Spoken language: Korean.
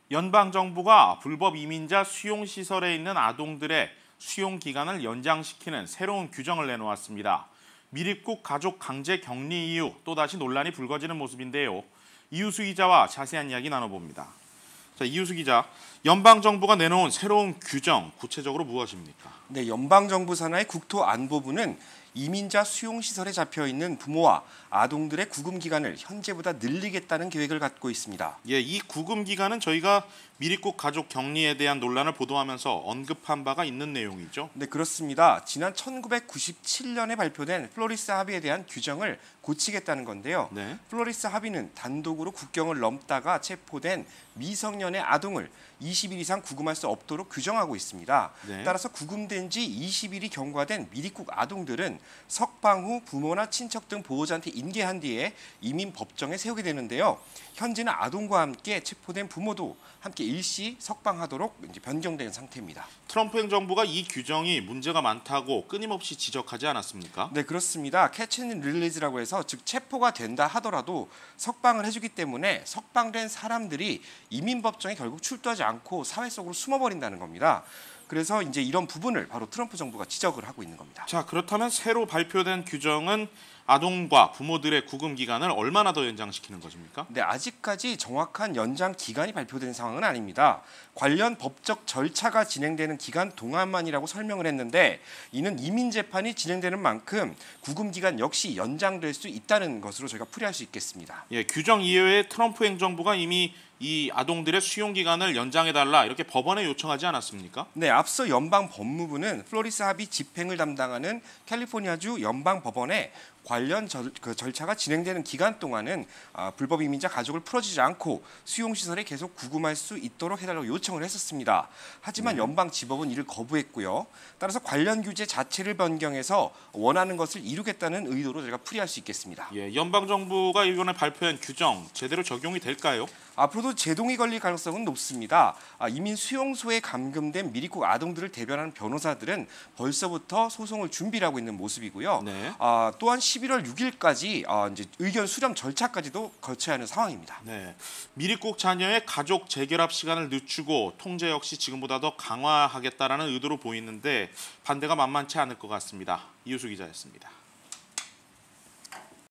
연방정부가 불법 이민자 수용시설에 있는 아동들의 수용 기간을 연장시키는 새로운 규정을 내놓았습니다. 미입국 가족 강제 격리 이후 또다시 논란이 불거지는 모습인데요. 이유수 기자와 자세한 이야기 나눠봅니다. 자, 이유수 기자, 연방정부가 내놓은 새로운 규정, 구체적으로 무엇입니까? 네, 연방정부 산하의 국토안보부는 이민자 수용시설에 잡혀있는 부모와 아동들의 구금 기간을 현재보다 늘리겠다는 계획을 갖고 있습니다. 예, 이 구금 기간은 저희가 미입국 가족 격리에 대한 논란을 보도하면서 언급한 바가 있는 내용이죠. 네, 그렇습니다. 지난 1997년에 발표된 플로리스 합의에 대한 규정을 고치겠다는 건데요. 네. 플로리스 합의는 단독으로 국경을 넘다가 체포된 미성년의 아동을 20일 이상 구금할 수 없도록 규정하고 있습니다. 네. 따라서 구금된 지 20일이 경과된 미입국 아동들은 석방 후 부모나 친척 등 보호자한테 인계한 뒤에 이민 법정에 세우게 되는데요. 현재는 아동과 함께 체포된 부모도 함께 일시 석방하도록 이제 변경된 상태입니다. 트럼프 행정부가 이 규정이 문제가 많다고 끊임없이 지적하지 않았습니까? 네, 그렇습니다. 캐치 앤 릴리즈라고 해서 즉 체포가 된다 하더라도 석방을 해주기 때문에 석방된 사람들이 이민 법정에 결국 출두하지 않고 사회 속으로 숨어버린다는 겁니다. 그래서 이제 이런 부분을 바로 트럼프 정부가 지적을 하고 있는 겁니다. 자, 그렇다면 새로 발표된 규정은 아동과 부모들의 구금 기간을 얼마나 더 연장시키는 것입니까? 네, 아직까지 정확한 연장 기간이 발표된 상황은 아닙니다. 관련 법적 절차가 진행되는 기간 동안만이라고 설명을 했는데 이는 이민 재판이 진행되는 만큼 구금 기간 역시 연장될 수 있다는 것으로 저희가 풀이할 수 있겠습니다. 예, 규정 이외에 트럼프 행정부가 이미 이 아동들의 수용 기간을 연장해달라 이렇게 법원에 요청하지 않았습니까? 네, 앞서 연방 법무부는 플로리스 합의 집행을 담당하는 캘리포니아주 연방 법원에 관련 절차가 진행되는 기간 동안은 불법 이민자 가족을 풀어주지 않고 수용시설에 계속 구금할 수 있도록 해달라고 요청을 했었습니다. 하지만 연방지법은 이를 거부했고요. 따라서 관련 규제 자체를 변경해서 원하는 것을 이루겠다는 의도로 저희가 풀이할 수 있겠습니다. 예, 연방정부가 이번에 발표한 규정 제대로 적용이 될까요? 앞으로도 제동이 걸릴 가능성은 높습니다. 이민 수용소에 감금된 미입국 아동들을 대변하는 변호사들은 벌써부터 소송을 준비를 하고 있는 모습이고요. 네. 또한 11월 6일까지 이제 의견 수렴 절차까지도 거쳐야 하는 상황입니다. 네, 미입국 자녀의 가족 재결합 시간을 늦추고 통제 역시 지금보다 더 강화하겠다라는 의도로 보이는데 반대가 만만치 않을 것 같습니다. 이유수 기자였습니다.